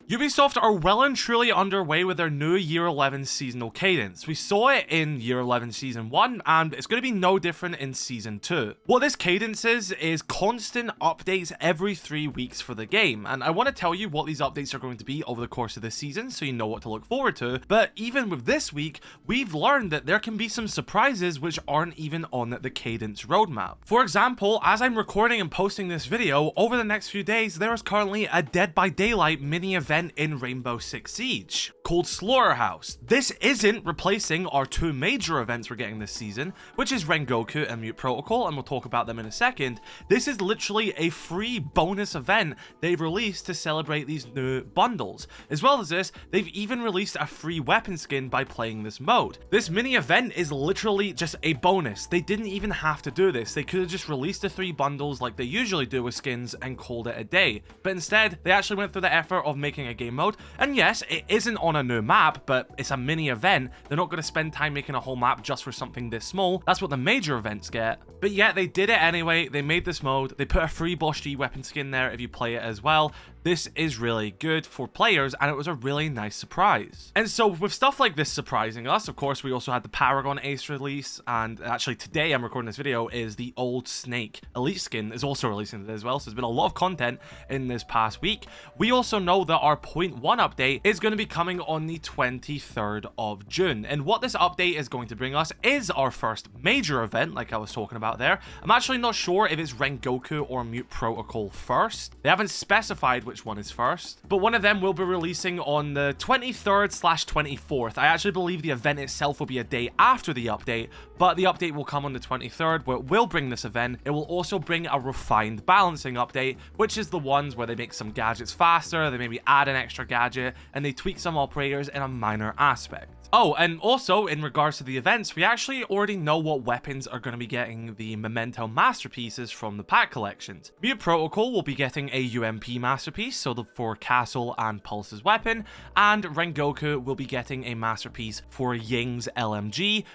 Ubisoft are well and truly underway with their new Year 11 seasonal cadence. We saw it in Year 11 Season 1, and it's going to be no different in Season 2. What this cadence is constant updates every 3 weeks for the game, and I want to tell you what these updates are going to be over the course of this season so you know what to look forward to, but even with this week, we've learned that there can be some surprises which aren't even on the cadence roadmap. For example, as I'm recording and posting this video, over the next few days, there is currently a Dead by Daylight mini event in Rainbow Six Siege called Slaughterhouse. This isn't replacing our two major events we're getting this season, which is Rengoku and Mute Protocol, and we'll talk about them in a second. This is literally a free bonus event they've released to celebrate these new bundles. As well as this, they've even released a free weapon skin by playing this mode. This mini event is literally just a bonus. They didn't even have to do this. They could have just released the 3 bundles like they usually do with skins and called it a day. But instead, they actually went through the effort of making a game mode. And yes, it isn't on a new map, but it's a mini event. They're not going to spend time making a whole map just for something this small. That's what the major events get. But yet they did it anyway. They made this mode. They put a free Bosch G weapon skin there if you play it as well. This is really good for players, and it was a really nice surprise. And so with stuff like this surprising us, of course, we also had the Paragon Ace release, and actually today I'm recording this video is the Old Snake Elite skin is also releasing today as well, so there's been a lot of content in this past week. We also know that our 0.1 update is going to be coming on the 23rd of June, and what this update is going to bring us is our first major event, like I was talking about there. I'm actually not sure if it's Rengoku or Mute Protocol first. They haven't specified which one is first, but one of them will be releasing on the 23rd/24th. I actually believe the event itself will be a day after the update, but the update will come on the 23rd, where it will bring this event. It will also bring a refined balancing update, which is the ones where they make some gadgets faster, they maybe add an extra gadget, and they tweak some operators in a minor aspect. Oh, and also in regards to the events, we actually already know what weapons are going to be getting the Memento masterpieces from the pack collections. Mute Protocol will be getting a UMP masterpiece, so for Castle and Pulse's weapon, and Rengoku will be getting a masterpiece for Ying's LMG,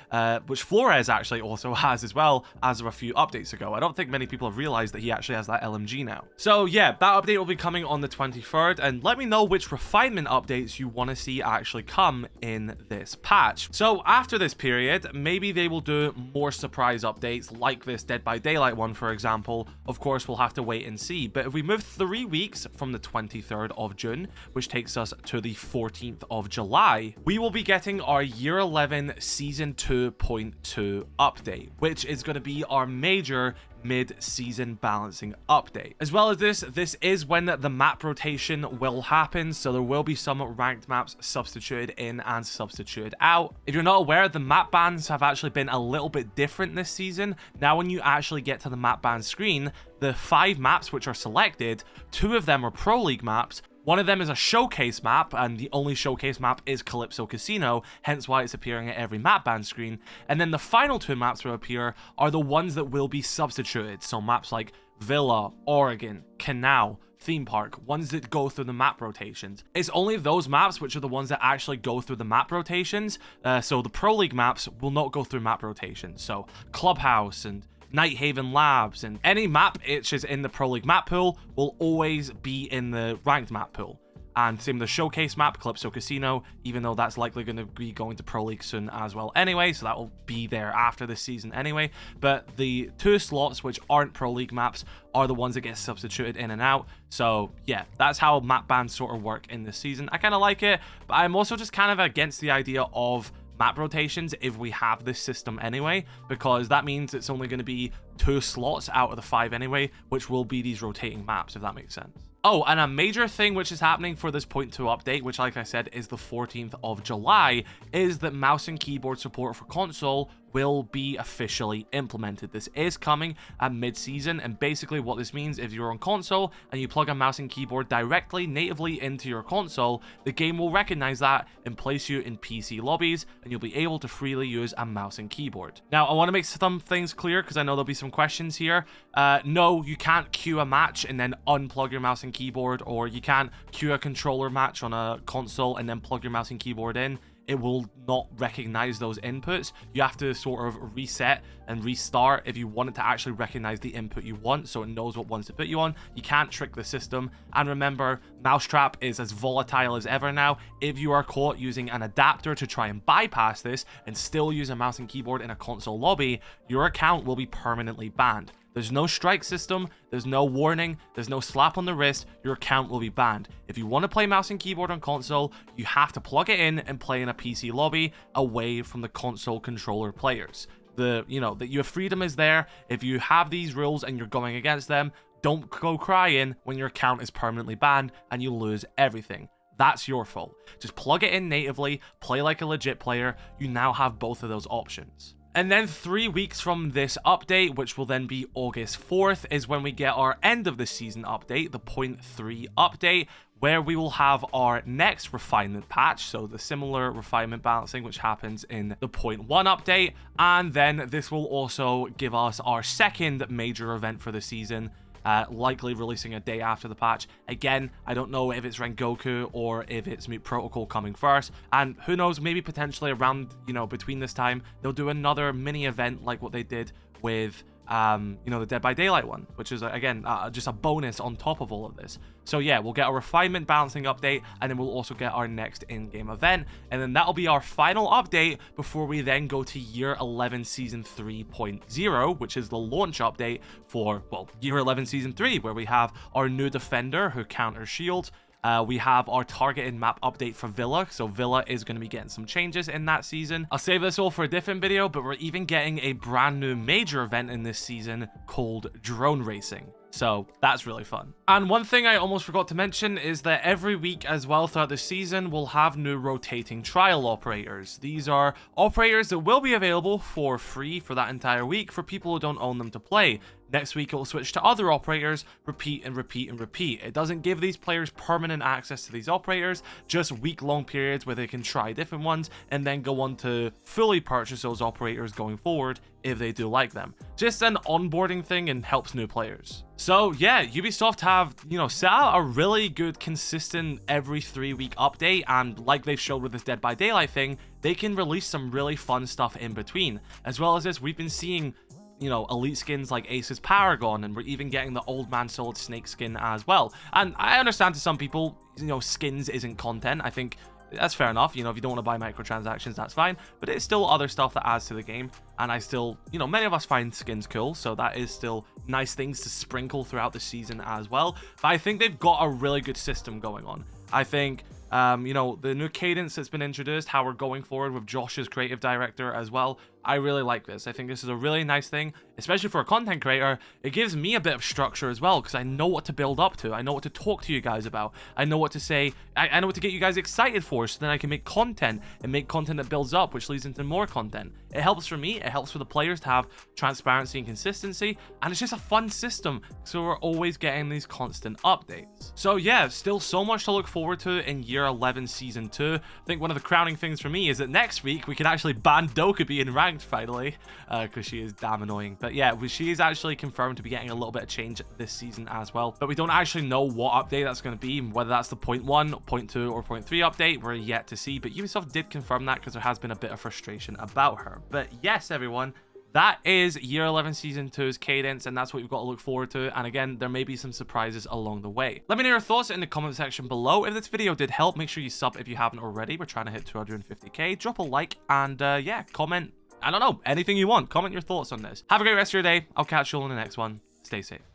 which Flores actually also has as well as of a few updates ago. I don't think many people have realized that he actually has that LMG now. So yeah, that update will be coming on the 23rd, and let me know which refinement updates you want to see actually come in this patch. So after this period, maybe they will do more surprise updates like this Dead by Daylight one, for example. Of course, we'll have to wait and see. But if we move 3 weeks from the 23rd of June, which takes us to the 14th of July, we will be getting our Year 11 Season 2.2 update, which is going to be our major mid-season balancing update. As well as this is when the map rotation will happen, so there will be some ranked maps substituted in and substituted out. If you're not aware, the map bans have actually been a little bit different this season. Now when you actually get to the map ban screen, the 5 maps which are selected, 2 of them are Pro League maps. One of them is a showcase map, and the only showcase map is Calypso Casino, hence why it's appearing at every map ban screen. And then the final 2 maps that appear are the ones that will be substituted. So maps like Villa, Oregon, Canal, Theme Park, ones that go through the map rotations. It's only those maps which are the ones that actually go through the map rotations. So the Pro League maps will not go through map rotations. So Clubhouse and Nighthaven Labs and any map which is in the Pro League map pool will always be in the ranked map pool. And same with the showcase map, Calypso Casino, even though that's likely going to be going to Pro League soon as well anyway, so that will be there after this season anyway. But the 2 slots which aren't Pro League maps are the ones that get substituted in and out. So yeah, that's how map bans sort of work in this season. I kind of like it, but I'm also just kind of against the idea of map rotations if we have this system anyway, because that means it's only going to be 2 slots out of the 5 anyway, which will be these rotating maps, if that makes sense. Oh, and a major thing which is happening for this 0.2 update, which like I said is the 14th of July, is that mouse and keyboard support for console will be officially implemented. This is coming at mid-season, and basically what this means, if you're on console and you plug a mouse and keyboard directly natively into your console, the game will recognize that and place you in PC lobbies, and you'll be able to freely use a mouse and keyboard. Now, I want to make some things clear because I know there'll be some questions here. No, you can't queue a match and then unplug your mouse and keyboard, or you can't queue a controller match on a console and then plug your mouse and keyboard in. it will not recognize those inputs. You have to sort of reset and restart if you want it to actually recognize the input you want, so it knows what ones to put you on. You can't trick the system. And remember, Mousetrap is as volatile as ever now. If you are caught using an adapter to try and bypass this and still use a mouse and keyboard in a console lobby, your account will be permanently banned. There's no strike system, there's no warning, there's no slap on the wrist, your account will be banned. If you want to play mouse and keyboard on console, you have to plug it in and play in a PC lobby away from the console controller players. Your freedom is there. If you have these rules and you're going against them, don't go crying when your account is permanently banned and you lose everything. That's your fault. Just plug it in natively, play like a legit player. You now have both of those options. And then 3 weeks from this update, which will then be August 4th, is when we get our end of the season update, the 0.3 update, where we will have our next refinement patch, so the similar refinement balancing which happens in the 0.1 update. And then this will also give us our second major event for the season, likely releasing a day after the patch. Again, I don't know if it's Rengoku or if it's Mute Protocol coming first, and who knows, maybe potentially around, between this time, they'll do another mini event like what they did with the Dead by Daylight one, which is again just a bonus on top of all of this. So yeah, we'll get a refinement balancing update, and then we'll also get our next in-game event, and then that'll be our final update before we then go to Year 11 Season 3.0, which is the launch update for, well, Year 11 Season 3, where we have our new defender who counters shield. We have our targeted map update for Villa, so Villa is going to be getting some changes in that season. I'll save this all for a different video, but we're even getting a brand new major event in this season called Drone Racing. So that's really fun. And one thing I almost forgot to mention is that every week as well throughout the season, we'll have new rotating trial operators. These are operators that will be available for free for that entire week for people who don't own them to play. Next week, it will switch to other operators, repeat and repeat and repeat. It doesn't give these players permanent access to these operators, just week-long periods where they can try different ones and then go on to fully purchase those operators going forward if they do like them. Just an onboarding thing and helps new players. So yeah, Ubisoft have, set out a really good, consistent every 3-week update, and like they've showed with this Dead by Daylight thing, they can release some really fun stuff in between. As well as this, we've been seeing elite skins like Ace's Paragon, and we're even getting the Old Man Solid Snake skin as well. And I understand to some people, skins isn't content. I think that's fair enough. If you don't want to buy microtransactions, that's fine. But it's still other stuff that adds to the game. And I still, many of us find skins cool. So that is still nice things to sprinkle throughout the season as well. But I think they've got a really good system going on. I think the new cadence that's been introduced, how we're going forward with Josh as creative director as well. I really like this. I think this is a really nice thing, especially for a content creator. It gives me a bit of structure as well, because I know what to build up to. I know what to talk to you guys about. I know what to say. I know what to get you guys excited for, so then I can make content and make content that builds up, which leads into more content. It helps for me. It helps for the players to have transparency and consistency, and it's just a fun system, so we're always getting these constant updates. So yeah, still so much to look forward to in Year 11 Season 2. I think one of the crowning things for me is that next week we can actually ban Dokubi in ranked finally, because she is damn annoying. But yeah, she is actually confirmed to be getting a little bit of change this season as well. But we don't actually know what update that's going to be, whether that's the 0.1, 0.2, or 0.3 update. We're yet to see, but Ubisoft did confirm that because there has been a bit of frustration about her. But yes, everyone, that is Year 11 Season 2's cadence, and that's what we've got to look forward to. And again, there may be some surprises along the way. Let me know your thoughts in the comment section below. If this video did help, make sure you sub if you haven't already. We're trying to hit 250k. Drop a like, and yeah, comment. I don't know, anything you want. Comment your thoughts on this. Have a great rest of your day. I'll catch you all in the next one. Stay safe.